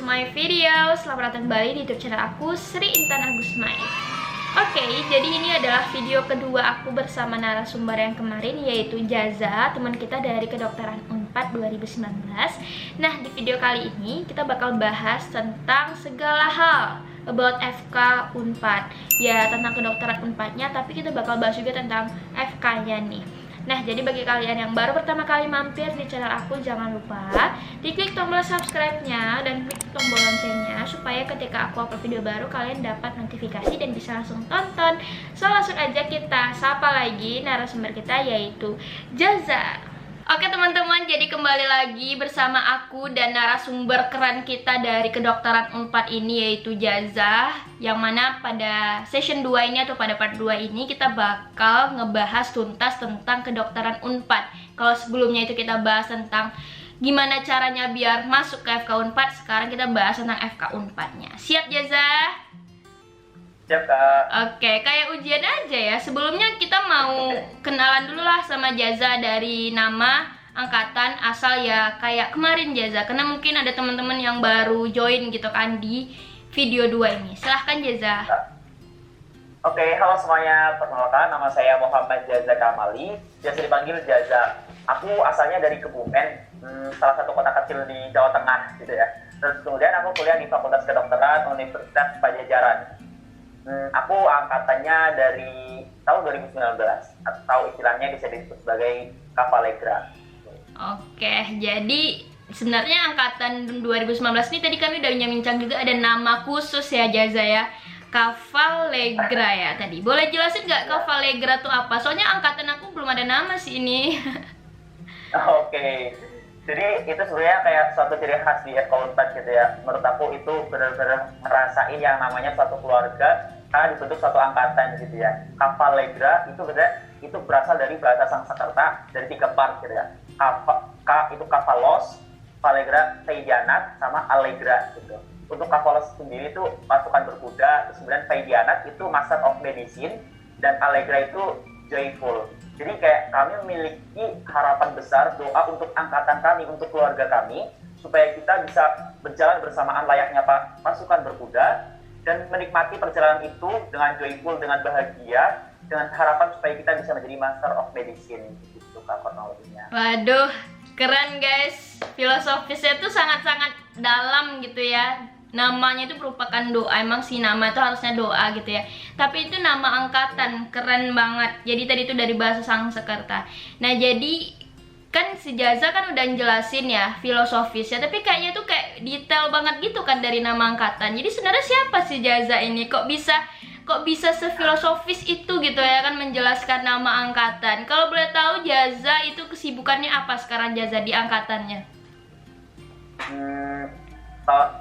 my video. Selamat datang kembali di YouTube channel aku, Sri Intan Agusmai. Oke, jadi ini adalah video kedua aku bersama narasumber yang kemarin, yaitu Jaza, teman kita dari Kedokteran Unpad 2019. Nah, di video kali ini kita bakal bahas tentang segala hal about FK Unpad. Ya, tentang kedokteran Unpadnya, tapi kita bakal bahas juga tentang FK-nya nih. Nah, jadi bagi kalian yang baru pertama kali mampir di channel aku, jangan lupa diklik tombol subscribe-nya dan klik tombol loncengnya supaya ketika aku upload video baru kalian dapat notifikasi dan bisa langsung tonton. So, langsung aja kita sapa lagi narasumber kita, yaitu Jaza. Oke teman-teman, jadi kembali lagi bersama aku dan narasumber keren kita dari Kedokteran Unpad ini, yaitu Jaza. Yang mana pada session 2 ini atau pada part 2 ini kita bakal ngebahas tuntas tentang Kedokteran Unpad. Kalau sebelumnya itu kita bahas tentang gimana caranya biar masuk ke FK Unpad, sekarang kita bahas tentang FK Unpadnya. Siap Jaza? Siap, Kak. Oke, kayak ujian aja ya. Sebelumnya kita mau kenalan dulu lah sama Jaza, dari nama, angkatan, asal ya kayak kemarin Jaza. Karena mungkin ada teman-teman yang baru join gitu kan di video 2 ini. Silahkan Jaza. Oke, halo semuanya. Perkenalkan, nama saya Muhammad Jaza Kamali. Biasa dipanggil Jaza. Aku asalnya dari Kebumen, salah satu kota kecil di Jawa Tengah gitu ya. Terus kemudian aku kuliah di Fakultas Kedokteran Universitas Padjadjaran. Aku angkatannya dari tahun 2019, atau istilahnya bisa disebut sebagai Kavalegra. Oke, jadi sebenarnya angkatan 2019 ini tadi kami udah bincang juga, ada nama khusus ya Jaza ya, Kavalegra ya tadi. Boleh jelasin nggak Kavalegra tuh apa? Soalnya angkatan aku belum ada nama sih ini. Oke, jadi itu sebenarnya kayak suatu ciri khas di FK Unpad gitu ya. Menurut aku itu benar-benar ngerasain yang namanya suatu keluarga karena dibentuk suatu angkatan gitu ya. Kavalegra itu itu berasal dari bahasa Sanskerta, dari 3 part gitu ya. K itu Kavalos, Valegra Vaidianat, sama Allegra gitu. Untuk Kavalos sendiri itu pasukan berkuda, terus kemudian Vaidianat itu Master of Medicine, dan Allegra itu Joyful. Jadi kayak kami memiliki harapan besar, doa untuk angkatan kami, untuk keluarga kami, supaya kita bisa berjalan bersamaan layaknya pasukan berkuda dan menikmati perjalanan itu dengan joyful, dengan bahagia, dengan harapan supaya kita bisa menjadi Master of Medicine gitu Kak kronologinya. Waduh, keren guys. Filosofisnya tuh sangat-sangat dalam gitu ya. Namanya itu merupakan doa. Emang sih nama itu harusnya doa gitu ya. Tapi itu nama angkatan, keren banget. Jadi tadi itu dari bahasa Sanskerta. Nah, jadi kan si Jaza kan udah jelasin ya filosofisnya, tapi kayaknya tuh kayak detail banget gitu kan dari nama angkatan. Jadi sebenarnya siapa si Jaza ini? Kok bisa sefilosofis itu gitu ya kan menjelaskan nama angkatan. Kalau boleh tahu Jaza itu kesibukannya apa sekarang Jaza di angkatannya?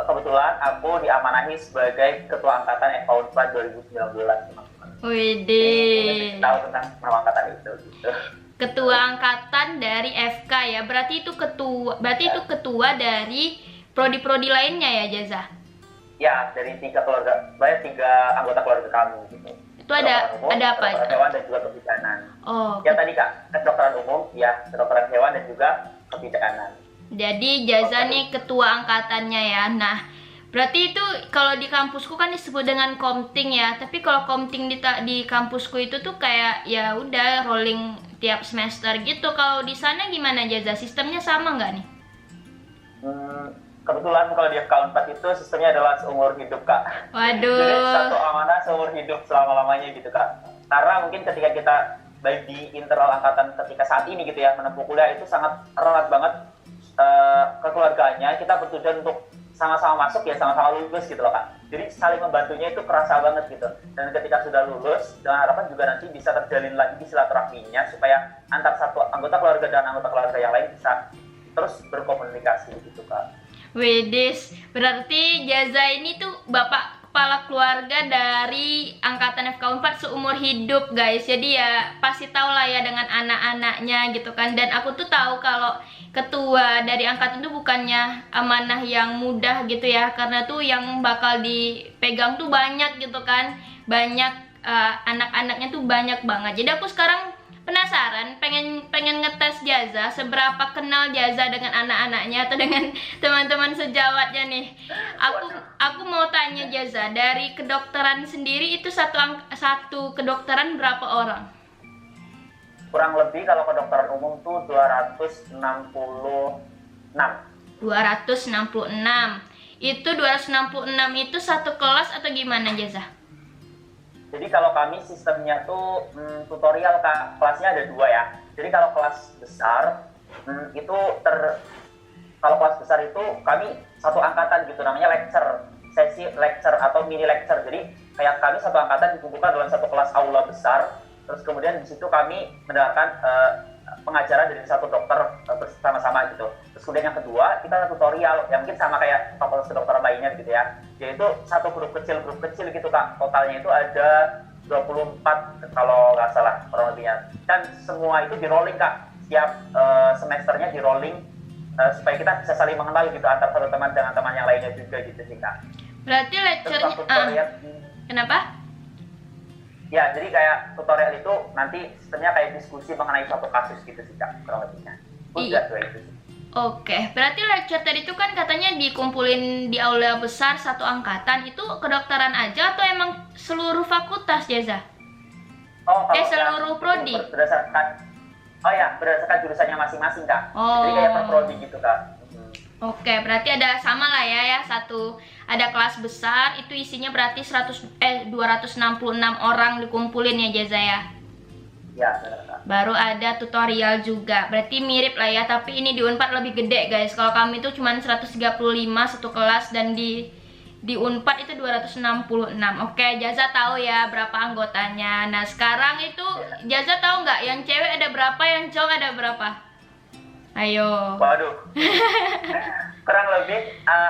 Kebetulan aku diamanahi sebagai Ketua Angkatan FK Unpad 2019 teman-teman. Widih. Tahu tentang nama angkatan itu gitu. Ketua angkatan dari FK ya. Berarti itu ketua dari prodi-prodi lainnya ya Jaza? Ya, dari 3 keluarga, banyak 3 anggota keluarga kami gitu. Itu ada apa? Kedokteran hewan dan juga kebidanan. Oh. Ya tadi Kak, kedokteran umum, ya, kedokteran hewan dan juga kebidanan. Jadi Jaza nih ketua angkatannya ya. Nah, berarti itu kalau di kampusku kan disebut dengan komting ya. Tapi kalau komting di kampusku itu tuh kayak ya udah rolling tiap semester gitu. Kalau di sana gimana Jaza? Sistemnya sama nggak nih? Kebetulan kalau di FK Unpad itu sistemnya adalah seumur hidup Kak. Waduh. Jadi satu amanah seumur hidup selama-lamanya gitu Kak. Karena mungkin ketika kita baik di internal angkatan ketika saat ini gitu ya menempuh kuliah itu sangat erat banget kekeluarganya, kita bertujuan untuk sama-sama masuk ya, sama-sama lulus gitu loh Kak. Jadi saling membantunya itu kerasa banget gitu. Dan ketika sudah lulus, dengan harapan juga nanti bisa terjalin lagi silaturahminya supaya antar satu anggota keluarga dan anggota keluarga yang lain bisa terus berkomunikasi gitu Kak. Widis, berarti Jaza ini tuh bapak kepala keluarga dari angkatan FK Unpad seumur hidup guys. Jadi ya pasti tahu lah ya dengan anak-anaknya gitu kan. Dan aku tuh tahu kalau ketua dari angkatan tuh bukannya amanah yang mudah gitu ya, karena tuh yang bakal dipegang tuh banyak gitu kan. Banyak anak-anaknya tuh banyak banget. Jadi aku sekarang penasaran, pengen ngetes Jaza, seberapa kenal Jaza dengan anak-anaknya atau dengan teman-teman sejawatnya nih. Aku mau tanya Jaza, dari kedokteran sendiri itu satu kedokteran berapa orang? Kurang lebih kalau kedokteran umum tuh 266. 266. Itu 266 itu satu kelas atau gimana Jaza? Jadi kalau kami sistemnya tuh tutorial Kak, kelasnya ada 2 ya. Jadi kalau kelas besar itu kalau kelas besar itu kami satu angkatan gitu, namanya lecture, sesi lecture atau mini lecture. Jadi kayak kami satu angkatan dikumpulkan dalam satu kelas aula besar. Terus kemudian di situ kami mendengarkan pengajaran dari satu dokter bersama-sama gitu. Terus kemudian yang kedua, kita tutorial yang mungkin sama kayak fakultas kedokteran lainnya gitu ya. Yaitu satu grup kecil gitu Kak. Totalnya itu ada 24 kalau nggak salah kurang lebihnya. Dan semua itu di rolling Kak. Setiap semesternya di rolling supaya kita bisa saling mengenal gitu antara satu teman dengan teman yang lainnya juga gitu sih Kak. Berarti lecture-nya kenapa? Ya, jadi kayak tutorial itu nanti sistemnya kayak diskusi mengenai suatu kasus gitu sih Kak, kurang lebihnya. Udah tuh itu sih. Oke, berarti lecture tadi itu kan katanya dikumpulin di aula besar satu angkatan, itu kedokteran aja atau emang seluruh fakultas Jaza? Oh, kalau seluruh prodi? Berdasarkan jurusannya masing-masing Kak. Oh. Jadi kayak per prodi gitu Kak. Oke, berarti ada sama lah ya ada kelas besar itu isinya berarti 266 orang dikumpulin ya Jaza ya. Ya, benar Kak. Baru ada tutorial juga. Berarti mirip lah ya, tapi ini di Unpad lebih gede, guys. Kalau kami itu cuma 135 satu kelas dan di Unpad itu 266. Oke, Jaza tahu ya berapa anggotanya. Nah, sekarang itu Jaza tahu nggak yang cewek ada berapa, yang cowok ada berapa? Ayo. Waduh. Kurang lebih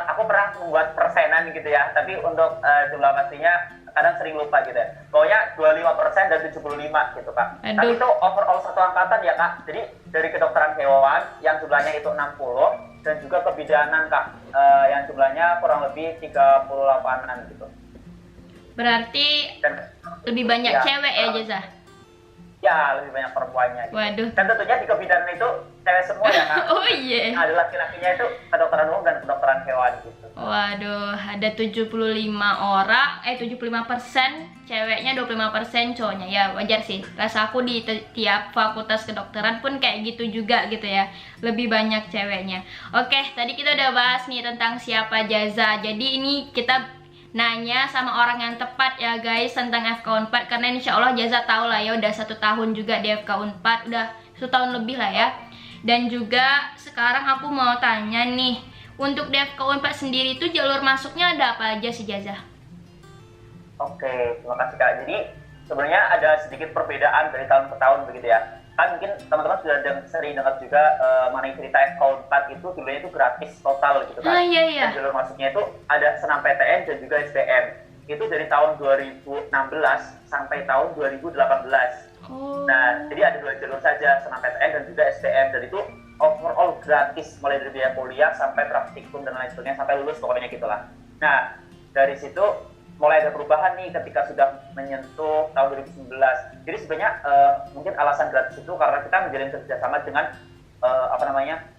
aku pernah membuat persenan gitu ya, tapi untuk jumlah pastinya kadang sering lupa gitu ya. Pokoknya 25% dan 75 gitu Kak. Aduh. Tapi itu overall satu angkatan ya Kak. Jadi dari kedokteran hewan yang jumlahnya itu 60 dan juga kebidanan Kak yang jumlahnya kurang lebih 38-an gitu. Berarti lebih banyak cewek ya Jaza? Ya, lebih banyak perempuannya gitu. Waduh. Dan tentunya di kebidanan itu cewek semua ya Kak. Oh iya. Ada laki-lakinya itu kedokteran umum dan kedokteran hewan gitu. Waduh, ada 75 orang, 75% ceweknya, 25% cowoknya. Ya wajar sih, rasa aku di tiap fakultas kedokteran pun kayak gitu juga gitu ya. Lebih banyak ceweknya. Oke, tadi kita udah bahas nih tentang siapa Jaza. Jadi ini kita nanya sama orang yang tepat ya guys tentang FK Unpad. Karena insya Allah Jaza tahu lah ya, udah 1 tahun juga di FK Unpad, udah 1 tahun lebih lah ya. Dan juga sekarang aku mau tanya nih, untuk di FK Unpad sendiri itu jalur masuknya ada apa aja sih Jaza? Oke, terima kasih Kak. Jadi sebenarnya ada sedikit perbedaan dari tahun ke tahun begitu ya. Kan mungkin teman-teman sudah sering dengar juga mengenai cerita FK Unpad itu dulunya itu gratis total gitu kan. Iya. Dan jalur masuknya itu ada senam PTN dan juga SBM. Itu dari tahun 2016 sampai tahun 2018. Nah, jadi ada 2 jalur saja, senam PTN dan juga SBM, dan itu overall gratis mulai dari biaya kuliah sampai praktikum dan lain sebagainya sampai lulus pokoknya gitulah. Nah, dari situ mulai ada perubahan nih ketika sudah menyentuh tahun 2019. Jadi sebenarnya mungkin alasan gratis itu karena kita menjalin kerjasama dengan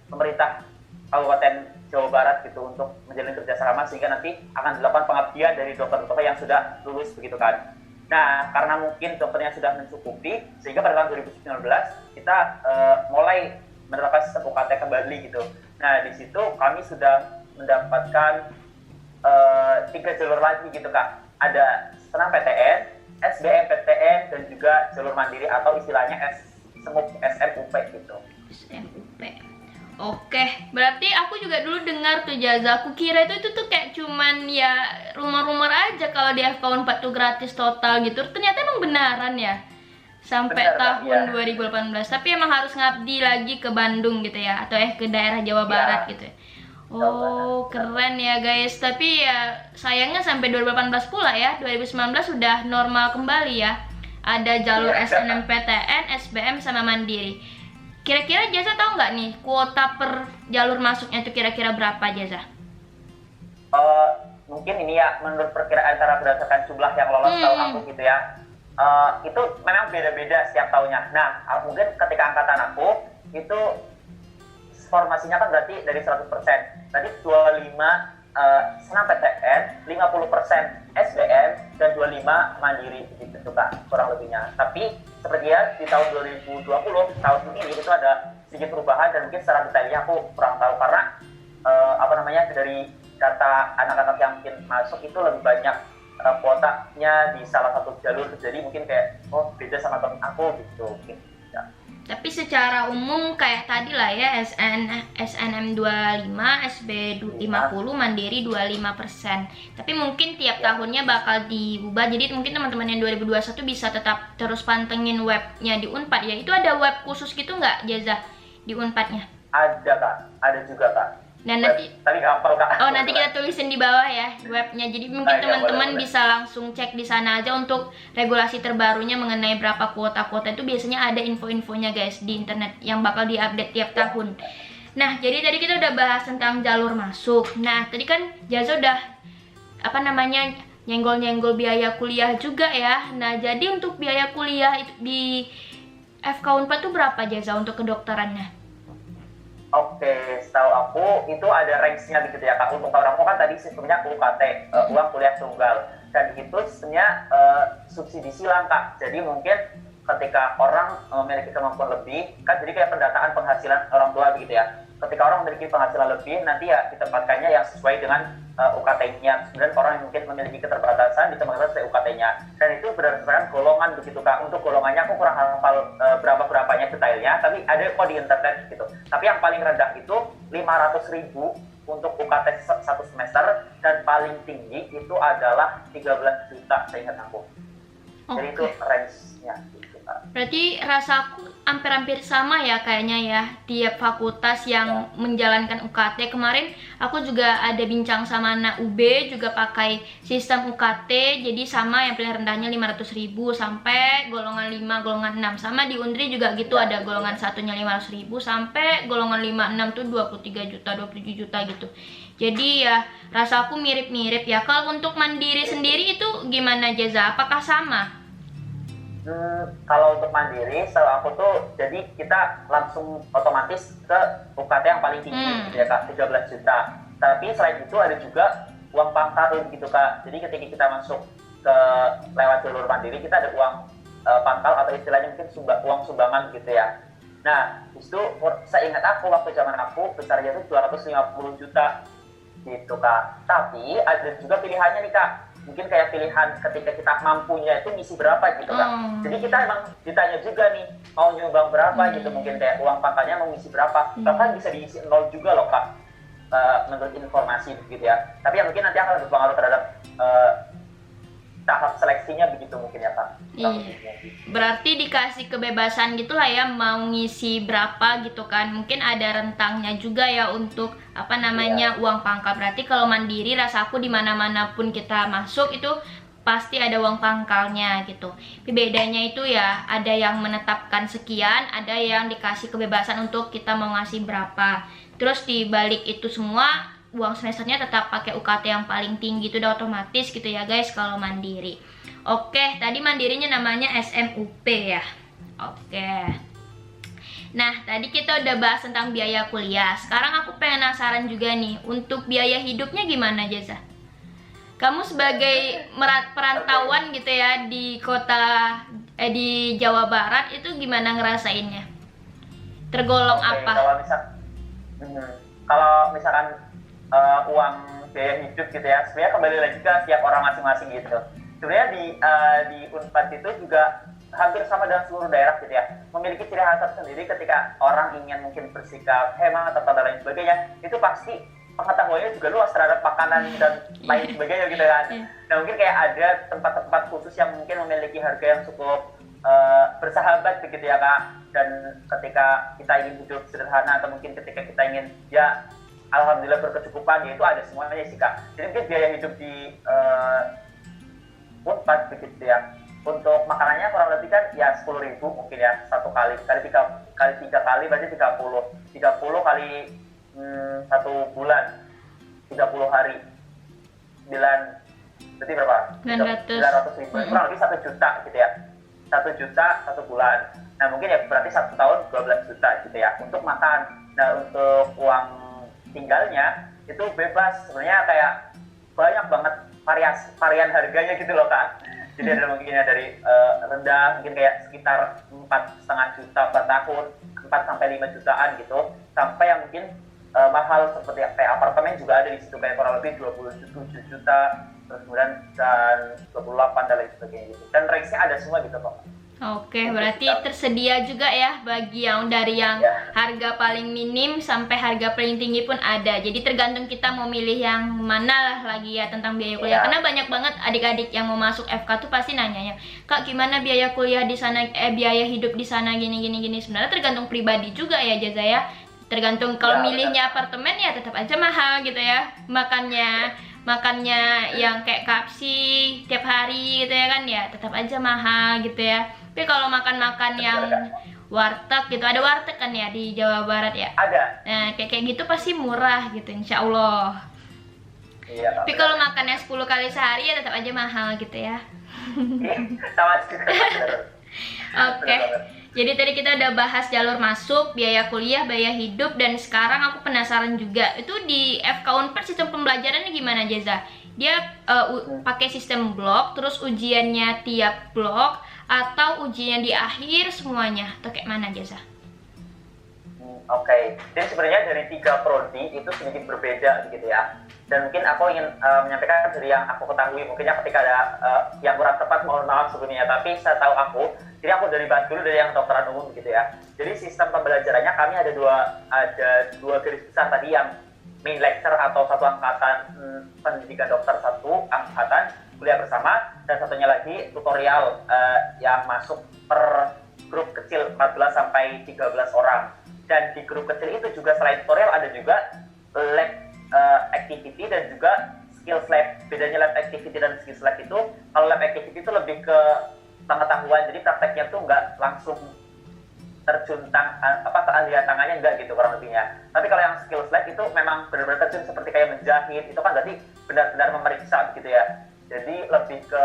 pemerintah Kabupaten Jawa Barat gitu untuk menjalin kerjasama sehingga nanti akan dilakukan pengabdian dari dokter-dokter yang sudah lulus begitu kan. Nah, karena mungkin dokternya sudah mencukupi sehingga pada tahun 2019 kita mulai menerapkan sistem UKT kembali gitu. Nah, di situ kami sudah mendapatkan 3 jalur lagi gitu Kak. Ada senam PTN, SBM PTN, dan juga jalur mandiri atau istilahnya SMUP gitu. SMUP. Oke, berarti aku juga dulu dengar tuh Jaza. Aku kira itu tuh kayak cuman ya rumor-rumor aja kalau di FK Unpad tuh gratis total gitu. Ternyata emang benaran ya. Sampai tahun 2018. Tapi emang harus ngabdi lagi ke Bandung gitu ya, atau ke daerah Jawa Barat gitu ya. Oh, keren ya guys. Tapi ya sayangnya sampai 2018 pula ya. 2019 sudah normal kembali ya. Ada jalur SNMPTN, SBM sama mandiri. Kira-kira Jaza tahu nggak nih kuota per jalur masuknya itu kira-kira berapa Jaza? Mungkin ini ya menurut perkiraan cara berdasarkan jumlah yang lolos tahu aku gitu ya. itu memang beda-beda setiap tahunnya. Nah, mungkin ketika angkatan aku itu formasinya kan berarti dari 100%. Tadi 25 senam PTN, 50% SBM, dan 25 mandiri gitu Kak, kurang lebihnya. Tapi sepertinya di tahun 2020, tahun ini itu ada sedikit perubahan dan mungkin secara detailnya aku kurang tahu karena dari data anak-anak yang mungkin masuk itu lebih banyak kuotanya di salah satu jalur, jadi mungkin kayak beda sama temen aku gitu mungkin. Ya. Tapi secara umum kayak tadi lah ya, SNM 25, SB 50, Mandiri 25%. Tapi mungkin tiap tahunnya bakal diubah. Jadi mungkin teman-teman yang 2021 bisa tetap terus pantengin webnya di Unpad ya. Itu ada web khusus gitu nggak, Jaza, di Unpadnya? Ada Kak, ada juga Kak. Dan nanti tadi gampang Kak. Oh, nanti kita tulisin di bawah ya webnya. Jadi mungkin teman-teman bisa langsung cek di sana aja untuk regulasi terbarunya mengenai berapa kuota-kuota itu biasanya ada info-infonya guys di internet yang bakal diupdate tiap tahun. Nah, jadi tadi kita udah bahas tentang jalur masuk. Nah, tadi kan Jaza udah nyenggol-nyenggol biaya kuliah juga ya. Nah, jadi untuk biaya kuliah itu di FK Unpad tuh berapa Jaza untuk kedokterannya? Oke, setahu aku itu ada range-nya gitu ya Kak. Untuk tahun aku kan tadi sistemnya UKT, uang kuliah tunggal. Dan itu sistemnya subsidi silang Kak. Jadi mungkin ketika orang memiliki kemampuan lebih, kan jadi kayak pendataan penghasilan orang tua begitu ya. Ketika orang memiliki penghasilan lebih, nanti ya ditempatkannya yang sesuai dengan UKT-nya. Kemudian orang yang mungkin memiliki keterbatasan ditempatkan sesuai UKT-nya. Dan itu berdasarkan golongan begitu Kak. Untuk golongannya aku kurang hafal berapa-berapanya detailnya, tapi ada kok di internet gitu. Tapi yang paling rendah itu 500.000 untuk UKT satu semester, dan paling tinggi itu adalah 13 juta seingat aku. Jadi itu range-nya gitu Kak. Berarti rasaku hampir-hampir sama ya kayaknya ya tiap fakultas yang menjalankan UKT. Kemarin aku juga ada bincang sama anak UB juga pakai sistem UKT, jadi sama yang paling rendahnya 500.000 sampai golongan 5, golongan 6. Sama di Undri juga gitu, ada golongan satunya 500.000 sampai golongan 56 tuh 23 juta, 27 juta gitu. Jadi ya rasaku mirip-mirip ya. Kalau untuk mandiri sendiri itu gimana Jaza? Apakah sama? Kalau untuk mandiri, setahu aku tuh jadi kita langsung otomatis ke UKT yang paling tinggi gitu ya Kak, 13 juta. Tapi selain itu ada juga uang pangkal gitu Kak. Jadi ketika kita masuk ke lewat jalur mandiri, kita ada uang pangkal atau istilahnya mungkin uang sumbangan gitu ya. Nah, itu saya ingat aku waktu zaman aku besarnya itu 250 juta gitu Kak. Tapi ada juga pilihannya nih Kak. Mungkin kayak pilihan ketika kita mampunya itu ngisi berapa gitu Kak. Jadi kita emang ditanya juga nih mau nyumbang berapa gitu, mungkin kayak uang pangkalnya mau ngisi berapa. Bahkan bisa diisi 0 juga loh Kak, menurut informasi begitu ya. Tapi yang mungkin nanti akan berpengaruh terhadap tahap seleksinya begitu mungkin ya Kak. Iya. Berarti dikasih kebebasan gitulah ya mau ngisi berapa gitu kan. Mungkin ada rentangnya juga ya untuk uang pangkal. Berarti kalau mandiri rasaku di mana-mana pun kita masuk itu pasti ada uang pangkalnya gitu. Tapi bedanya itu ya ada yang menetapkan sekian, ada yang dikasih kebebasan untuk kita mau ngasih berapa. Terus di balik itu semua uang semesternya tetap pakai UKT yang paling tinggi, itu udah otomatis gitu ya guys kalau mandiri. Oke, tadi mandirinya namanya SMUP ya. Oke. Nah, tadi kita udah bahas tentang biaya kuliah. Sekarang aku penasaran juga nih, untuk biaya hidupnya gimana Jaza? Kamu sebagai perantauan gitu ya di di Jawa Barat itu gimana ngerasainnya? Tergolong apa? Kalau misalkan uang biaya hidup gitu ya, sebenarnya kembali lagi ke setiap orang masing-masing gitu. Sebenarnya di Unpad itu juga hampir sama dengan seluruh daerah gitu ya, memiliki ciri khas sendiri ketika orang ingin mungkin bersikap hemat atau lain sebagainya, itu pasti pengetahuannya juga luas terhadap makanan dan lain sebagainya gitu kan. Nah mungkin kayak ada tempat-tempat khusus yang mungkin memiliki harga yang cukup bersahabat begitu ya Kak, dan ketika kita ingin hidup sederhana atau mungkin ketika kita ingin ya alhamdulillah berkecukupan, ya itu ada semuanya sih Kak. Jadi mungkin biaya hidup di Unpad begitu ya, untuk makanannya kurang lebih kan ya 10.000 mungkin ya satu kali tiga kali berarti 30 kali satu bulan 30 hari 9 berarti berapa? 900.000 kurang lebih 1 juta gitu ya. 1 juta 1 bulan. Nah mungkin ya berarti 1 tahun 12 juta gitu ya untuk makan. Nah untuk uang tinggalnya itu bebas sebenarnya, kayak banyak banget varian harganya gitu loh Kak. Jadi ada mungkin dari rendah mungkin kayak sekitar 4,5 juta per tahun, 4 sampai 5 jutaan gitu, sampai yang mungkin mahal seperti kayak apartemen juga ada di situ, kayak kurang lebih 27 juta, terus kemudian dan 28 dan lain sebagainya gitu. Dan range-nya ada semua gitu kok. Oke, berarti tersedia juga ya bagi yang dari yang harga paling minim sampai harga paling tinggi pun ada. Jadi tergantung kita mau milih yang mana lah lagi ya tentang biaya kuliah. Karena banyak banget adik-adik yang mau masuk FK tuh pasti nanyanya, Kak gimana biaya kuliah di sana, biaya hidup di sana gini. Sebenarnya tergantung pribadi juga ya Jaza ya. Tergantung kalau milihnya apartemen ya tetap aja mahal gitu ya. Makannya yang kayak kapsi tiap hari gitu ya kan, ya tetap aja mahal gitu ya. Tapi kalau makan-makan yang warteg gitu, ada warteg kan ya di Jawa Barat ya? Ada. Nah kayak gitu pasti murah gitu insya Allah. Iya. Tapi kalau makannya 10 kali sehari ya tetap aja mahal gitu ya. Sama juga. Oke. Jadi tadi kita udah bahas jalur masuk, biaya kuliah, biaya hidup, dan sekarang aku penasaran juga itu di FK Unpad sistem pembelajarannya gimana Jaza? Dia pakai sistem blok, terus ujiannya tiap blok, atau ujiannya di akhir semuanya, atau kayak mana Jaza? Oke. Jadi sebenarnya dari 3 prodi itu sedikit berbeda gitu ya. Dan mungkin aku ingin menyampaikan dari yang aku ketahui, mungkinnya ketika ada yang kurang tepat mohon maaf sebelumnya, tapi saya tahu aku, jadi aku dari bahas dulu dari yang kedokteran umum gitu ya. Jadi sistem pembelajarannya kami ada dua garis besar tadi, yang main lecture atau satu angkatan pendidikan dokter, satu angkatan kuliah bersama, dan satunya lagi tutorial yang masuk per grup kecil 14 sampai 13 orang. Dan di grup kecil itu juga selain tutorial ada juga lab activity dan juga skills lab. Bedanya lab activity dan skills lab itu, kalau lab activity itu lebih ke pengetahuan, jadi prakteknya tuh nggak langsung terjun keahlian tangannya, enggak gitu kurang lebihnya. Tapi kalau yang skills lab itu memang benar-benar terjun, seperti kayak menjahit, itu kan berarti benar-benar memeriksa gitu ya. Jadi lebih ke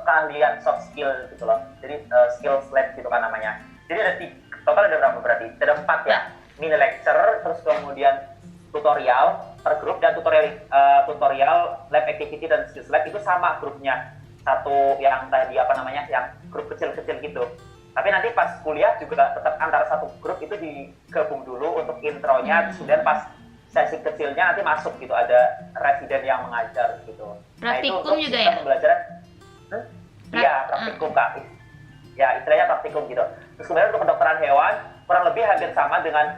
keahlian soft skill gitu loh. Jadi skills lab gitu kan namanya. Jadi ada total ada berapa berarti? Ada 4 ya. Mini lecture, terus kemudian tutorial per grup, dan tutorial lab activity dan skills lab itu sama grupnya. Satu yang tadi yang grup kecil-kecil gitu. Tapi nanti pas kuliah juga tetap antara satu grup itu digabung dulu untuk intronya, kemudian pas sesi kecilnya nanti masuk gitu, ada residen yang mengajar gitu. Praktikum juga ya? Pembelajaran. Iya, praktikum Kak. Ya, istilahnya praktikum gitu. Terus kemudian untuk kedokteran hewan kurang lebih hampir sama dengan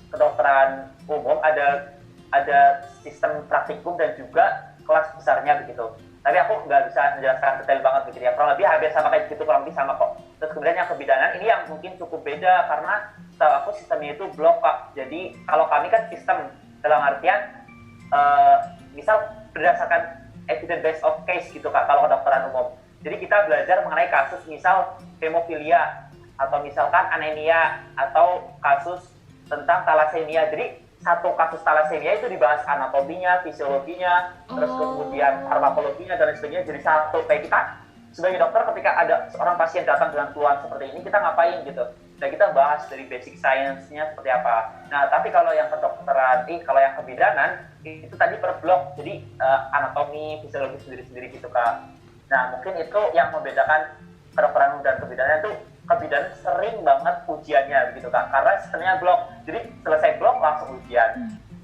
kedokteran umum, ada sistem praktikum dan juga kelas besarnya begitu. Tapi aku nggak bisa menjelaskan detail banget begitu ya. Kurang lebih hampir sama kayak gitu, kurang lebih sama kok. Terus kemudian yang kebidanan ini yang mungkin cukup beda, karena setahu aku sistemnya itu blok Pak. Jadi kalau kami kan sistem dalam artian misal berdasarkan evidence based of case gitu Kak, kalau kedokteran umum. Jadi kita belajar mengenai kasus misal hemofilia, atau misalkan anemia, atau kasus tentang thalassemia. Jadi satu kasus thalassemia itu dibahas anatominya, fisiologinya, terus kemudian farmakologinya dan lain sebagainya. Jadi satu, kayak kita sebagai dokter ketika ada seorang pasien datang dengan keluhan seperti ini, kita ngapain gitu. Dan kita bahas dari basic science-nya seperti apa. Nah, tapi kalau yang kedokteran, kalau yang kebidanan, itu tadi per blok. Jadi anatomi, fisiologi sendiri-sendiri gitu Kak. Nah, mungkin itu yang membedakan kedokteran dan kebidanan itu. Kebidanan sering banget ujiannya begitu Kak, karena sistemnya blok. Jadi selesai blok langsung ujian.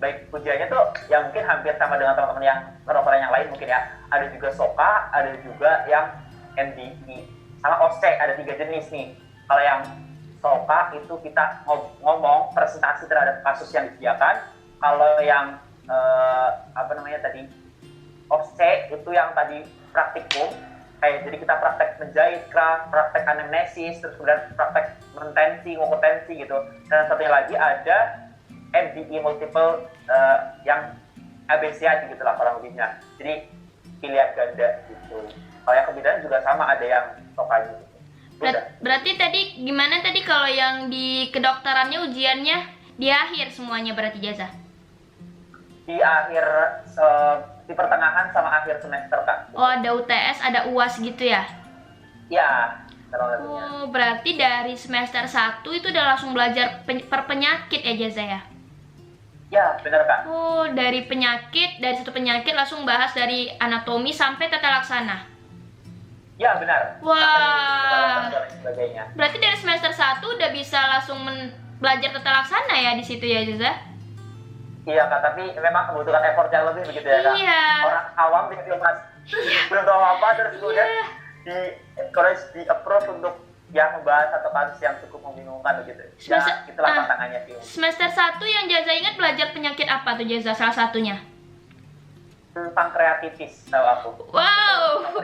Baik ujiannya tuh yang mungkin hampir sama dengan teman-teman yang kedokteran yang lain mungkin ya. Ada juga SOKA, ada juga yang MDI, sama OSCE, ada 3 jenis nih. Kalau yang SOKA itu kita ngomong presentasi terhadap kasus yang disediakan. Kalau yang OSCE itu yang tadi praktikum. Jadi kita praktek menjahit, praktek anamnesis, terus kemudian praktek mentensi, ngukutensi gitu. Dan satunya lagi ada MDI multiple yang ABCA gitu lah kurang lebihnya. Jadi pilihan ganda gitu. Kalau yang kebidanan juga sama, ada yang sokanya gitu. Berarti tadi gimana tadi kalau yang di kedokterannya ujiannya di akhir semuanya berarti Jaza? Di akhir di pertengahan sama akhir semester Kak. Oh, ada UTS, ada UAS gitu ya? Ya. satunya. Oh, berarti dari semester 1 itu udah langsung belajar per penyakit ya Jaza ya? Ya, benar Kak. Oh, dari satu penyakit langsung bahas dari anatomi sampai tata laksana. Ya, benar. Wah. Dan sebagainya. Berarti dari semester 1 udah bisa langsung belajar tata laksana ya di situ ya, Jaza? Iya Kak, tapi memang membutuhkan effort yang lebih begitu ya Kak. Iya. Orang awam gitu Mas. Belum tahu apa terus kemudian di approve untuk yang membahas satu kasus yang cukup membingungkan begitu. Ya, itulah tantangannya sih. Semester 1 yang Jaza ingat belajar penyakit apa tuh Jaza salah satunya? Pankreatitis tahu aku. Wow.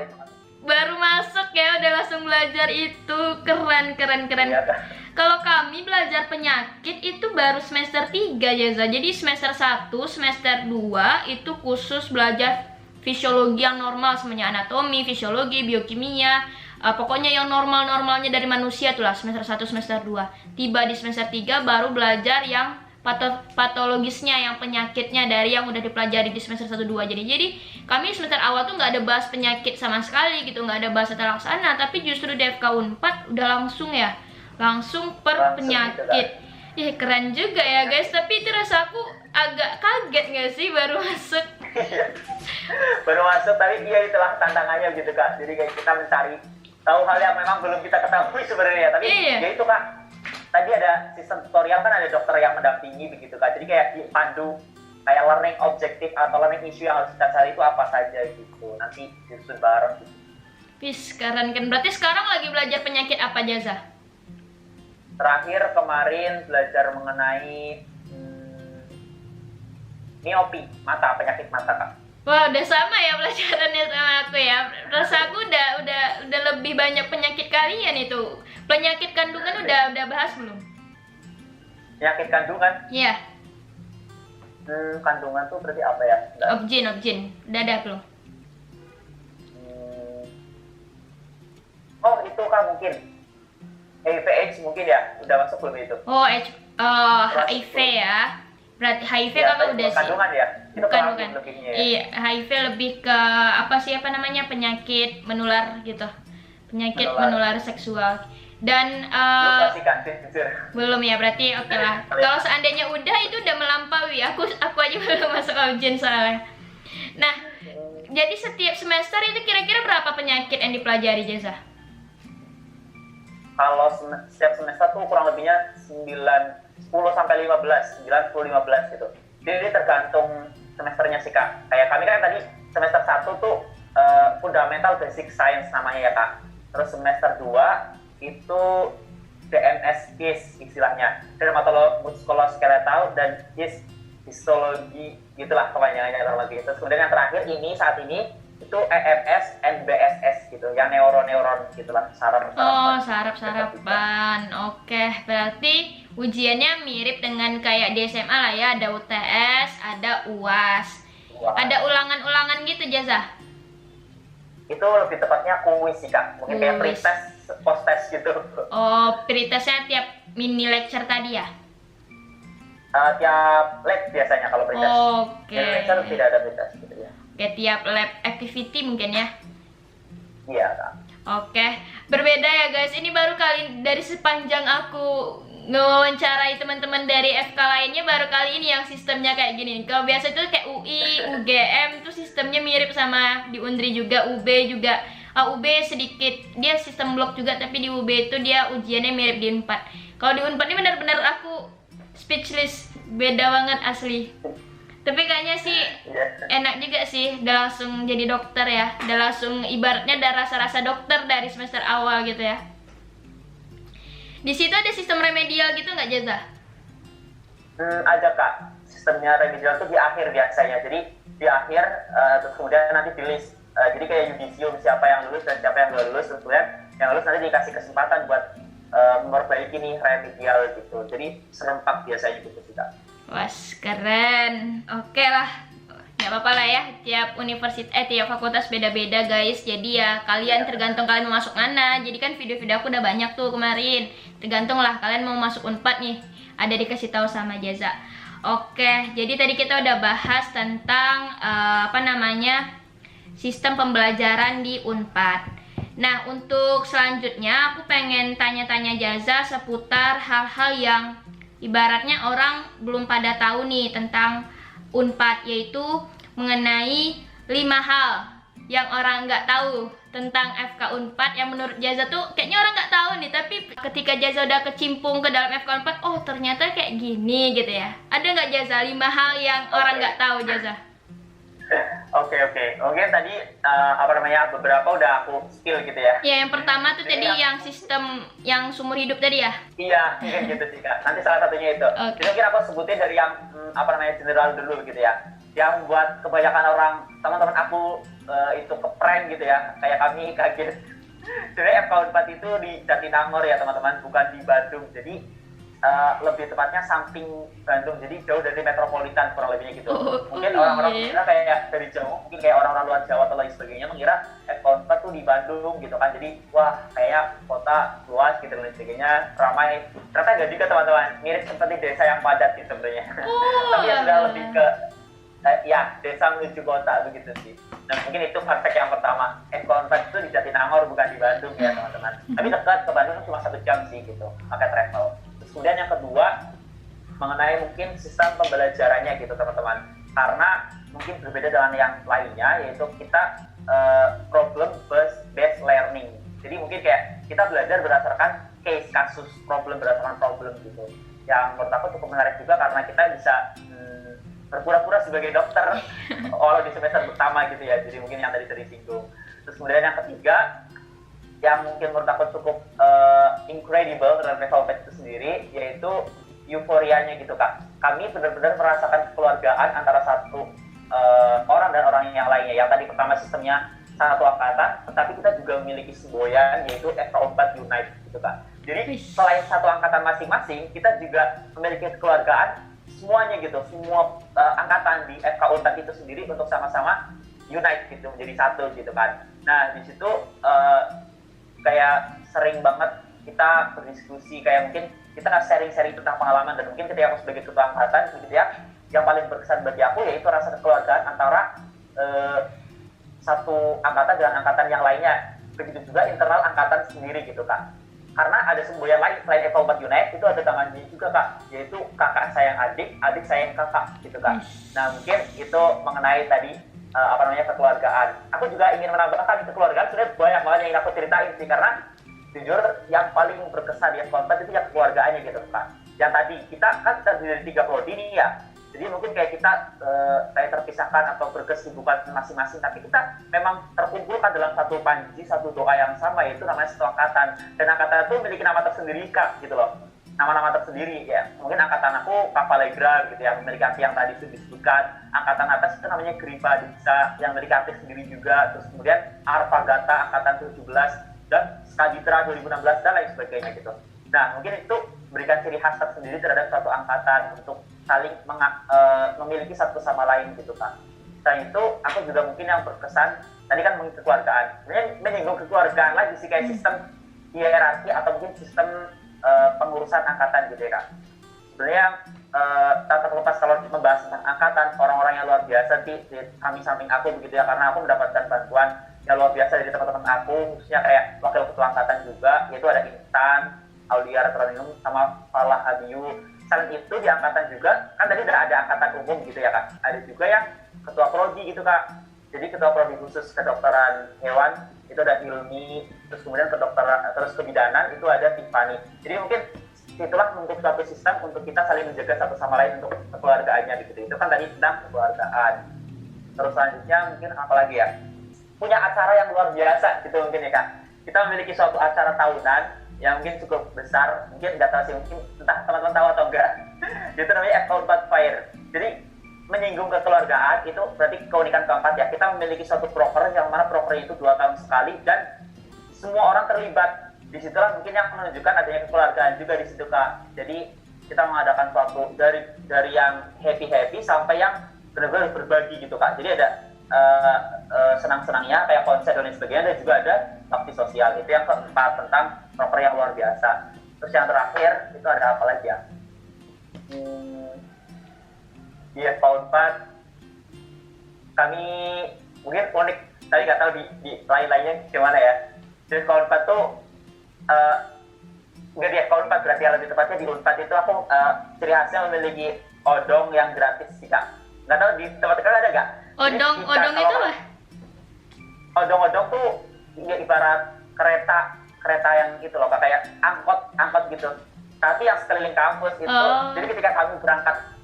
Baru masuk ya udah langsung belajar itu. Keren. Iya, Kak. Kalau kami belajar penyakit itu baru semester 3 Jaza. Jadi semester 1, semester 2 itu khusus belajar fisiologi yang normal semuanya, anatomi, fisiologi, biokimia, pokoknya yang normal-normalnya dari manusia itulah semester 1, semester 2. Tiba di semester 3 baru belajar yang patologisnya, yang penyakitnya dari yang udah dipelajari di semester 1, 2. Jadi kami semester awal tuh nggak ada bahas penyakit sama sekali gitu, nggak ada bahas tata laksana, tapi justru di FK Unpad udah langsung per penyakit. Ih, keren juga ya guys, tapi itu rasa aku agak kaget nggak sih baru masuk. Baru masuk, tapi iya itulah tantangannya gitu Kak. Jadi kayak kita mencari tahu hal yang memang belum kita ketahui sebenarnya. Tapi ya itu Kak, tadi ada sistem tutorial kan, ada dokter yang mendampingi begitu Kak. Jadi kayak dipandu kayak learning objektif atau learning issue yang harus kita cari itu apa saja gitu. Nanti disusun bareng gitu. Wis, keren kan. Berarti sekarang lagi belajar penyakit apa Jaza? Terakhir kemarin belajar mengenai miopi, penyakit mata Kak. Wah, udah sama ya pelajarannya sama aku ya. Rasa aku udah lebih banyak penyakit kalian itu. Penyakit kandungan udah bahas belum? Penyakit kandungan? Iya. Kandungan tuh berarti apa ya? Objin. Udah ada belum? Oh, itu Kak mungkin. HIV/AIDS mungkin ya? Udah masuk belum itu? Oh, HIV ya. Berarti HIV ya, kakak udah sih. Kandungan ya? Itu Bukan. Ya? Iya, HIV lebih ke penyakit menular gitu. Penyakit menular seksual. Dan belum ya, berarti oke lah. Kalau seandainya udah, itu udah melampaui. Aku aja belum masuk objin soalnya. Nah, jadi setiap semester itu kira-kira berapa penyakit yang dipelajari Jaza? Kalau setiap semester tuh kurang lebihnya 10 sampai 15 gitu. Jadi tergantung semesternya sih Kak. Kayak kami kan tadi semester 1 tuh fundamental basic science namanya ya Kak. Terus semester 2 itu DMS case istilahnya, dermatologi muskuloskeletal dan histologi gitulah kepanjangannya terlebih. Terus kemudian yang terakhir saat ini itu EMS and BSS gitu, yang neuron gitulah, saraf. Oh, saraf-sarafan. Oke, berarti ujiannya mirip dengan kayak di SMA lah ya, ada UTS, ada UAS. Ada ulangan-ulangan gitu Jaza? Itu lebih tepatnya kuis sih Kak, mungkin kayak pretest, post-test gitu. Oh, pretestnya tiap mini lecture tadi ya? Tiap lab biasanya kalau pretest. Oke. Lecture tidak ada pretest gitu ya. Kayak tiap lab activity mungkin ya? Iya Kak. Oke, berbeda ya guys. Ini baru kali dari sepanjang aku ngewawancarai teman-teman dari FK lainnya, baru kali ini yang sistemnya kayak gini. Kalau biasa itu kayak UI, UGM itu sistemnya mirip sama di Undri juga, UB juga. UB sedikit dia sistem blok juga, tapi di UB itu dia ujiannya mirip di Unpad. Kalau di Unpad ini benar-benar aku speechless, beda banget asli. Tapi kayaknya sih enak juga sih, udah langsung jadi dokter ya, udah langsung ibaratnya ada rasa-rasa dokter dari semester awal gitu ya. Di situ ada sistem remedial gitu nggak Jaza? Ada Kak, sistemnya remedial tuh di akhir biasanya. Jadi di akhir terus kemudian nanti di list. Jadi kayak yudisium, siapa yang lulus dan siapa yang belum lulus, terus kemudian yang lulus nanti dikasih kesempatan buat memperbaiki nih remedial gitu. Jadi serempak biasanya gitu sih Kak. Was, keren. Oke lah, nggak apa-apa lah ya. Tiap universitas, tiap fakultas beda-beda guys. Jadi ya kalian tergantung kalian mau masuk mana. Jadi kan video-video aku udah banyak tuh kemarin. Tergantung lah kalian mau masuk Unpad nih. Ada dikasih tahu sama Jaza. Oke, jadi tadi kita udah bahas tentang sistem pembelajaran di Unpad. Nah, untuk selanjutnya aku pengen tanya-tanya Jaza seputar hal-hal yang ibaratnya orang belum pada tahu nih tentang Unpad, yaitu mengenai 5 hal yang orang nggak tahu tentang FK Unpad yang menurut Jaza tuh kayaknya orang nggak tahu nih, tapi ketika Jaza udah kecimpung ke dalam FK Unpad, oh ternyata kayak gini gitu ya. Ada nggak Jaza 5 hal yang orang nggak tahu, Jaza? Oke. Mungkin tadi beberapa udah aku spill gitu ya. Ya, yang pertama tuh tadi yang sistem yang sumber hidup tadi ya. Iya, mungkin gitu sih Kak. Nanti salah satunya itu. Okay. Jadi mungkin aku sebutin dari yang general dulu gitu ya. Yang buat kebanyakan orang, teman-teman aku itu keprank gitu ya. Kayak kami kaget. Jadi FK Unpad itu di Jatinangor ya teman-teman, bukan di Bandung. Jadi lebih tepatnya samping Bandung, jadi jauh dari metropolitan kurang lebihnya gitu. Mungkin orang-orang mengira kayak dari jauh, mungkin kayak orang-orang luar Jawa atau lain sebagainya mengira FK Unpad tuh di Bandung gitu kan. Jadi wah kayak kota luas gitu dan lain sebagainya, ramai. Ternyata nggak juga teman-teman, mirip seperti desa yang padat gitu sebenarnya. Tapi yang sudah lebih ke desa menuju kota begitu sih. Nah mungkin itu fun fact yang pertama, FK Unpad itu di Jatinangor bukan di Bandung ya teman-teman. Tapi dekat ke Bandung cuma 1 jam sih gitu, pakai travel. Kemudian yang kedua mengenai mungkin sistem pembelajarannya gitu teman-teman, karena mungkin berbeda dengan yang lainnya, yaitu kita problem based learning. Jadi mungkin kayak kita belajar berdasarkan case, kasus, problem berdasarkan problem gitu, yang menurut aku cukup menarik juga karena kita bisa berpura-pura sebagai dokter walau di semester pertama gitu ya. Jadi mungkin yang tadi disinggung. Terus kemudian yang ketiga yang mungkin menurut aku cukup incredible terhadap FK itu sendiri, yaitu euforianya gitu Kak. Kami benar-benar merasakan kekeluargaan antara satu orang dan orang yang lainnya. Yang tadi pertama sistemnya satu angkatan, tetapi kita juga memiliki semboyan yaitu FK Unpad Unite gitu Kak. Jadi selain satu angkatan masing-masing, kita juga memiliki kekeluargaan semuanya gitu, semua angkatan di FK Unpad itu sendiri untuk sama-sama unite gitu, menjadi satu gitu kan. Nah di situ kayak sering banget kita berdiskusi, kayak mungkin kita sharing-sharing tentang pengalaman, dan mungkin ketika aku sebagai ketua angkatan gitu ya, yang paling berkesan bagi aku yaitu rasa kekeluargaan antara satu angkatan dengan angkatan yang lainnya. Begitu juga internal angkatan sendiri gitu Kak. Karena ada semboyan lain selain FK Unpad Unite, itu ada tangannya juga Kak, yaitu kakak sayang adik, adik sayang kakak gitu Kak. Nah mungkin itu mengenai tadi kekeluargaan. Aku juga ingin menambahkan kekeluargaan sebenarnya banyak banget yang ingin aku ceritain sih, karena jujur yang paling berkesan di FK Unpad itu ya kekeluargaannya gitu Kak. Yang tadi kita kan terdiri dari 3 prodi nih ya, jadi mungkin kayak kita kayak terpisahkan atau berkesibukan masing-masing, tapi kita memang terkumpulkan dalam satu panji, satu doa yang sama, yaitu namanya satu angkatan. Dan angkatan itu memiliki nama tersendiri Kak gitu loh, nama-nama tersendiri ya. Mungkin angkatan aku Kapalegra gitu ya, memiliki arti yang tadi sudah disebutkan. Angkatan atas itu namanya Gripa Diksa yang memiliki arti sendiri juga. Terus kemudian Arpagata angkatan 17 dan Skaditra 2016 dan lain sebagainya gitu. Nah mungkin itu memberikan ciri khas tersendiri terhadap suatu angkatan untuk saling memiliki satu sama lain gitu Kak. Selain itu aku juga mungkin yang berkesan tadi kan mengikuti kekeluargaan, sebenarnya menyinggung kekeluargaan lagi sih, kayak sistem hierarki atau mungkin sistem pengurusan angkatan gitu ya Kak. Sebenarnya tak terlepas kalau membahas tentang angkatan, orang-orang yang luar biasa di samping aku begitu ya, karena aku mendapatkan bantuan yang luar biasa dari teman-teman aku, khususnya kayak wakil ketua angkatan juga, yaitu ada Intan, Aulia Ratroninum, sama Falah Abiyu. Selain itu di angkatan juga, kan tadi udah ada angkatan umum gitu ya Kak, ada juga yang ketua prodi gitu Kak. Jadi ketua prodi khusus kedokteran hewan itu ada Hilmi, terus kemudian terus kebidanan itu ada Tiffany. Jadi mungkin itulah untuk suatu sistem untuk kita saling menjaga satu sama lain untuk kekeluargaannya gitu. Itu kan tadi tentang kekeluargaan. Terus selanjutnya mungkin apa lagi ya? Punya acara yang luar biasa gitu mungkin ya Kak. Kita memiliki suatu acara tahunan yang mungkin cukup besar, mungkin nggak tahu sih, mungkin entah teman-teman tahu atau enggak. Itu namanya FK Unpad Fair. Jadi menyinggung kekeluargaan itu berarti keunikan keempat ya. Kita memiliki suatu proker yang mana prokernya itu 2 tahun sekali dan semua orang terlibat. Disitulah mungkin yang menunjukkan adanya kekeluargaan juga di situ Kak. Jadi kita mengadakan suatu dari yang happy sampai yang benar-benar berbagi gitu Kak. Jadi ada senang-senangnya kayak konser dan lain sebagainya, dan juga ada bakti sosial. Itu yang keempat tentang proker yang luar biasa. Terus yang terakhir itu ada apa lagi ya? Di FK Unpad kami mungkin unik, tapi nggak tahu di lain-lainnya gimana ya. Di FK4 tuh nggak di FK4 berarti, lebih tepatnya di Unpad itu aku ciri khasnya memiliki odong yang gratis sih Kak. Nggak tahu di tempat kalian ada nggak? Odong itu apa? Odong-odong tuh ya ibarat kereta yang gitu loh Kak, kayak angkot gitu. Tapi yang sekeliling kampus itu, jadi ketika kami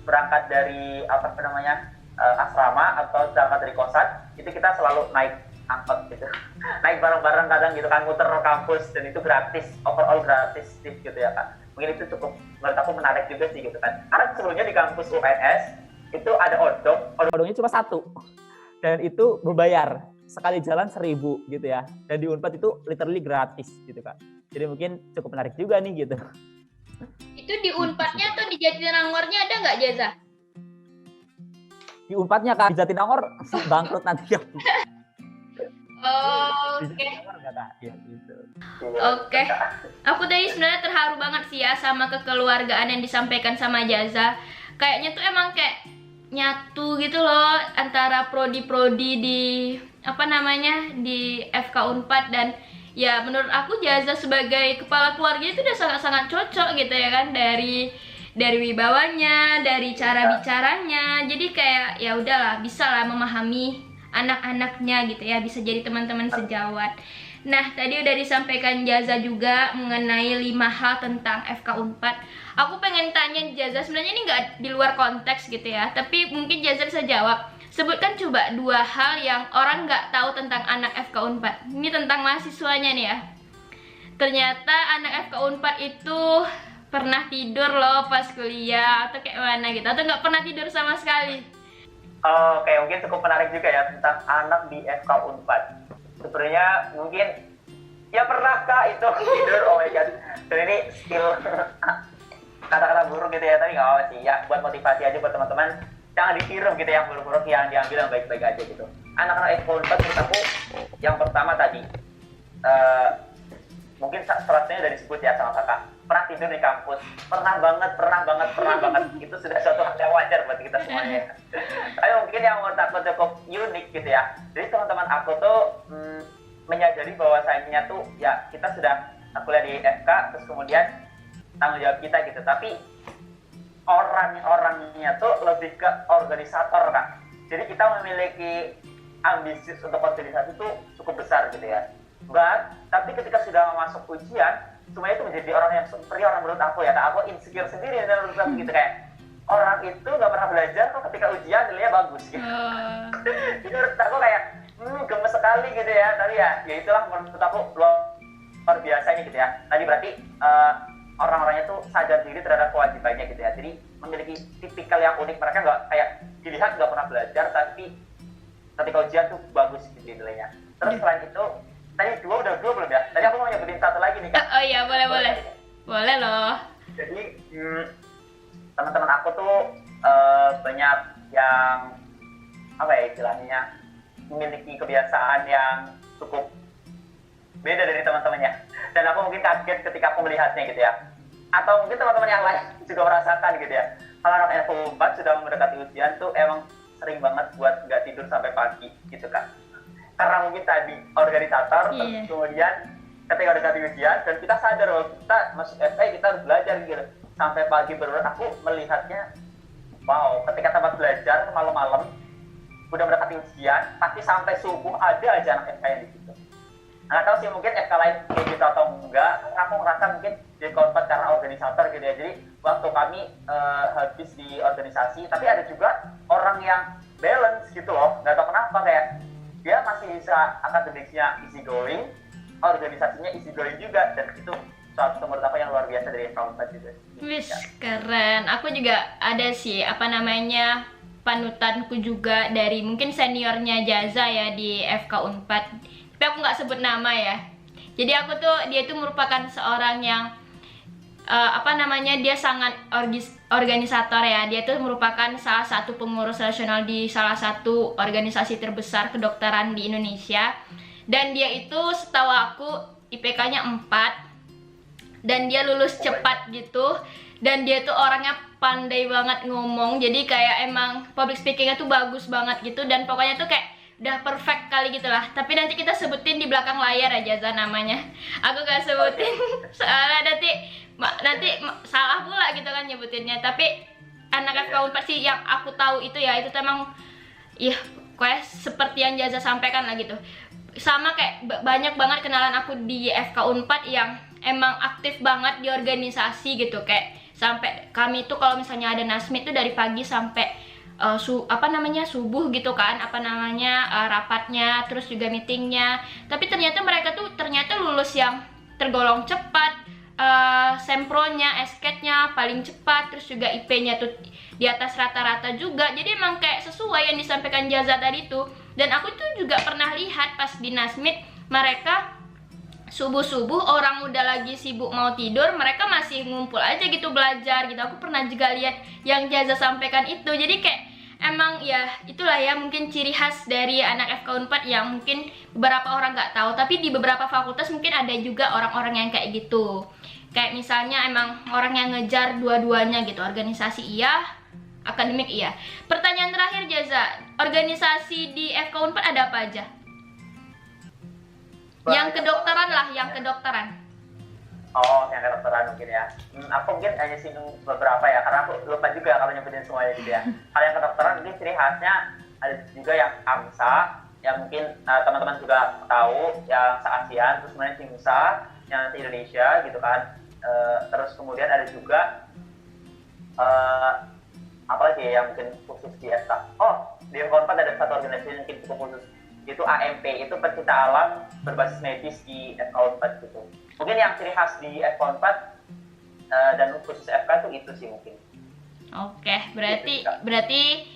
berangkat dari apa namanya asrama atau berangkat dari kosan, itu kita selalu naik angkot gitu, naik bareng-bareng kadang gitu kan, muter kampus, dan itu gratis, overall gratis gitu ya Kak. Mungkin itu cukup menurut aku menarik juga sih gitu kan, karena sebelumnya di kampus UNS itu ada odongnya cuma satu, dan itu berbayar, sekali jalan 1.000 gitu ya, dan di Unpad itu literally gratis gitu Kak. Jadi mungkin cukup menarik juga nih gitu. Itu di Unpadnya atau di Jatinangornya ada nggak Jaza? Di Unpadnya Kak, di Jatinangor bangkrut nanti ya. Oke. Aku tadi sebenarnya terharu banget sih ya sama kekeluargaan yang disampaikan sama Jaza. Kayaknya tuh emang kayak nyatu gitu loh antara prodi-prodi di apa namanya di FK Unpad, dan ya menurut aku Jaza sebagai kepala keluarga itu udah sangat-sangat cocok gitu ya kan, dari wibawanya, dari cara bicaranya. Jadi kayak ya udahlah, bisa lah memahami anak-anaknya gitu ya, bisa jadi teman-teman sejawat. Nah, tadi udah disampaikan Jaza juga mengenai 5 hal tentang FK Unpad. Aku pengen tanya Jaza, sebenarnya ini nggak di luar konteks gitu ya, tapi mungkin Jaza bisa jawab. Sebutkan coba 2 hal yang orang nggak tahu tentang anak FK Unpad. Ini tentang mahasiswanya nih ya. Ternyata anak FK Unpad itu pernah tidur loh pas kuliah, atau kayak mana gitu, atau nggak pernah tidur sama sekali. Oke, mungkin cukup menarik juga ya tentang anak di FK Unpad. Sebenarnya mungkin ya pernah Kak itu tidur, oh my god. Dan ini skill kata-kata buruk gitu ya, tapi nggak apa sih ya, buat motivasi aja buat teman-teman. Jangan ditiru gitu yang buruk-buruk, yang diambil yang baik-baik aja gitu. Anak-anak FK Unpad menurut aku yang pertama tadi mungkin setelahnya udah disebut ya sama kakak, pernah tidur di kampus, pernah banget itu sudah suatu hal yang wajar buat kita semuanya. Tapi mungkin yang menurut aku cukup unik gitu ya, jadi teman-teman aku tuh menyadari bahwasanya tuh ya kita sudah kuliah di FK, terus kemudian tanggung jawab kita gitu, tapi orangnya tuh lebih ke organisator Kak. Jadi kita memiliki ambisius untuk organisasi tuh cukup besar gitu ya. Tapi ketika sudah masuk ujian, semuanya itu menjadi orang yang superior menurut aku ya Kak. Aku insecure sendiri dan menurut aku gitu, kayak orang itu nggak pernah belajar kok ketika ujian nilainya bagus gitu. Jadi menurut aku kayak gemes sekali gitu ya. Tapi ya itulah menurut aku luar biasanya gitu ya. Tadi berarti orang-orangnya tuh sadar diri terhadap kewajibannya gitu ya. Jadi memiliki tipikal yang unik, mereka nggak kayak dilihat nggak pernah belajar, tapi ketika ujian tuh bagus gitu nilainya. Terus selain itu, tadi dua belum ya? Tadi aku mau nyebutin satu lagi nih Kak. Oh iya, boleh loh. Jadi teman-teman aku tuh banyak yang apa ya istilahnya, memiliki kebiasaan yang cukup beda dari teman-temannya. Dan aku mungkin kaget ketika aku melihatnya gitu ya. Atau mungkin teman-teman yang lain juga merasakan gitu ya. Kalau anak FK4 sudah mendekati ujian tuh emang sering banget buat nggak tidur sampai pagi gitu Kak. Karena mungkin tadi organisator, terus kemudian ketika udah ganti ujian dan kita sadar bahwa kita masuk FK kita harus belajar gitu sampai pagi. Benar aku melihatnya, wow, ketika tempat belajar malam-malam udah mendekati ujian pasti sampai subuh ada aja anak FK yang di situ. Nggak tahu sih mungkin FK lain kayak gitu atau enggak. Aku ngerasa mungkin di Unpad karena organisator gitu ya, jadi waktu kami habis di organisasi, tapi ada juga orang yang balance gitu loh, nggak tahu kenapa, kayak dia masih bisa akademiknya easy going, organisasinya easy going juga, dan itu suatu menurut aku yang luar biasa dari FK4 juga. Wis, keren. Aku juga ada sih apa namanya panutanku juga dari mungkin seniornya Jaza ya di FK Unpad. Tapi aku nggak sebut nama ya. Jadi dia itu merupakan seorang yang apa namanya, dia sangat organisator ya. Dia itu merupakan salah satu pengurus nasional di salah satu organisasi terbesar kedokteran di Indonesia. Dan dia itu setahu aku IPK-nya 4 dan dia lulus cepat gitu. Dan dia tuh orangnya pandai banget ngomong. Jadi kayak emang public speaking-nya tuh bagus banget gitu. Dan pokoknya tuh kayak udah perfect kali gitu lah. Tapi nanti kita sebutin di belakang layar aja Jaza namanya. Aku gak sebutin soalnya nanti salah pula gitu kan nyebutinnya. Tapi anak FK 4 sih yang aku tahu itu ya, itu emang ya kayak seperti yang Jaza sampaikan lah gitu. Sama kayak banyak banget kenalan aku di FK 4 yang emang aktif banget di organisasi gitu, kayak sampai kami tuh kalau misalnya ada nasmid tuh dari pagi sampai subuh gitu kan, rapatnya, terus juga meetingnya. Tapi ternyata mereka tuh lulus yang tergolong cepat, sempronya, SKED-nya paling cepat, terus juga IP-nya tuh di atas rata-rata juga. Jadi emang kayak sesuai yang disampaikan Jaza tadi tuh. Dan aku tuh juga pernah lihat pas di nasmid, mereka subuh-subuh orang udah lagi sibuk mau tidur, mereka masih ngumpul aja gitu belajar gitu. Aku pernah juga lihat yang Jaza sampaikan itu. Jadi kayak emang ya itulah ya mungkin ciri khas dari anak FK 4 yang mungkin beberapa orang nggak tahu, tapi di beberapa fakultas mungkin ada juga orang-orang yang kayak gitu. Kayak misalnya emang orang yang ngejar dua-duanya gitu, organisasi iya, akademik iya. Pertanyaan terakhir Jaza, organisasi di FK 4 ada apa aja? Yang kedokteran lah, yang kedokteran. Oh, yang kedokteran mungkin ya. Aku mungkin hanya singgung beberapa ya, karena aku lupa juga kalau nyebutin semuanya gitu ya. Kalau yang kedokteran mungkin ciri khasnya ada juga yang AMSA, yang mungkin teman-teman juga tahu, yang se-ASEAN, terus kemudian TIMSA, yang se-Indonesia gitu kan. Terus kemudian ada juga apa lagi ya, yang mungkin khusus di FK. Oh, di FK 4 ada satu organisasi yang mungkin cukup khusus, itu AMP, itu pencinta alam berbasis medis di FK 4 gitu. Mungkin yang ciri khas di FK 4 dan khusus FK itu sih mungkin. Oke, berarti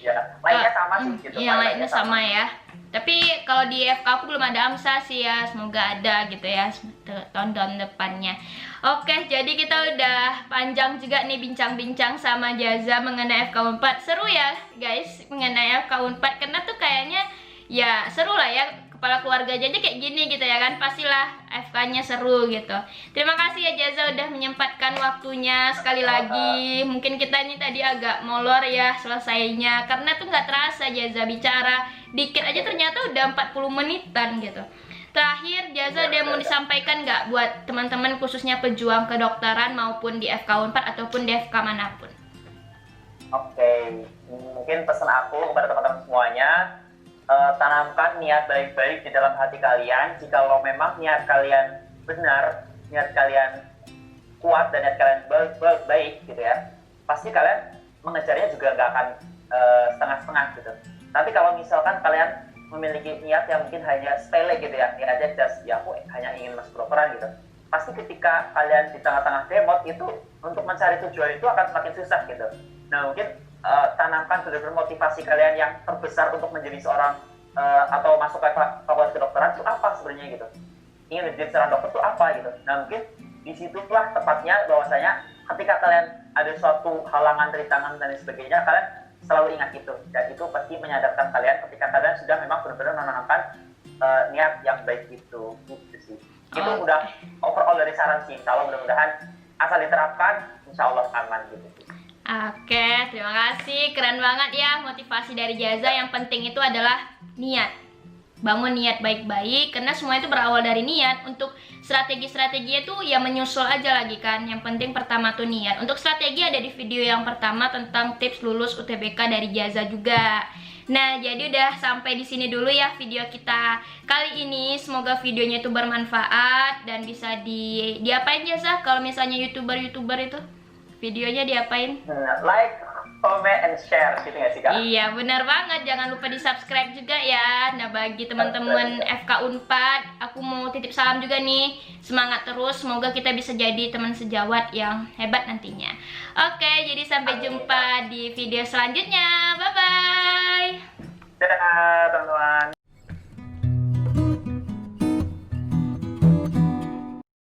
ya, lainnya sama sih gitu. Yang lainnya sama ya. Tapi kalau di FK aku belum ada AMSA sih ya, semoga ada gitu ya tahun-tahun depannya. Oke, jadi kita udah panjang juga nih bincang-bincang sama Jaza mengenai FK 4. Seru ya guys mengenai FK 4, karena tuh kayaknya ya seru lah ya, kepala keluarga aja kayak gini gitu ya kan, pastilah FK-nya seru gitu. Terima kasih ya Jaza udah menyempatkan waktunya sekali lagi. Mungkin kita ini tadi agak molor ya selesainya, karena tuh nggak terasa Jaza bicara dikit aja ternyata udah 40 menitan gitu. Terakhir Jaza ada mau disampaikan nggak buat teman-teman khususnya pejuang kedokteran maupun di FK 4 ataupun di FK manapun? Oke, mungkin pesan aku kepada teman-teman semuanya, tanamkan niat baik-baik di dalam hati kalian. Jikalau memang niat kalian benar, niat kalian kuat dan niat kalian baik gitu ya, pasti kalian mengejarnya juga nggak akan setengah-setengah gitu. Tapi kalau misalkan kalian memiliki niat yang mungkin hanya sepele gitu ya, niatnya just ya aku hanya ingin masuk kedokteran gitu, pasti ketika kalian di tengah-tengah demot itu untuk mencari tujuan itu akan semakin susah gitu. Nah mungkin tanamkan benar-benar motivasi kalian yang terbesar untuk menjadi seorang atau masuk ke fakultas kedokteran itu apa sebenarnya gitu. Ingin menjadi seorang dokter itu apa gitu. Nah mungkin disitulah tepatnya bahwasanya ketika kalian ada suatu halangan, rintangan dan sebagainya, kalian selalu ingat itu, dan itu pasti menyadarkan kalian ketika kalian sudah memang benar-benar menanamkan niat yang baik itu gitu sih. Itu udah overall dari saran sih. Kalau mudah-mudahan asal diterapkan, insya Allah aman gitu sih. Oke, terima kasih. Keren banget ya motivasi dari Jaza. Yang penting itu adalah niat. Bangun niat baik-baik, karena semua itu berawal dari niat. Untuk strategi-strateginya tuh ya menyusul aja lagi kan. Yang penting pertama tuh niat. Untuk strategi ada di video yang pertama tentang tips lulus UTBK dari Jaza juga. Nah, jadi udah sampai di sini dulu ya video kita kali ini. Semoga videonya itu bermanfaat dan bisa diapain Jaza kalau misalnya YouTuber itu? Videonya diapain? Like, comment, and share gitu nggak sih Kak? Iya benar banget, jangan lupa di subscribe juga ya. Nah bagi teman-teman FK 4, aku mau titip salam juga nih. Semangat terus, semoga kita bisa jadi teman sejawat yang hebat nantinya. Oke, jadi sampai jumpa di video selanjutnya. Bye-bye. Dadah.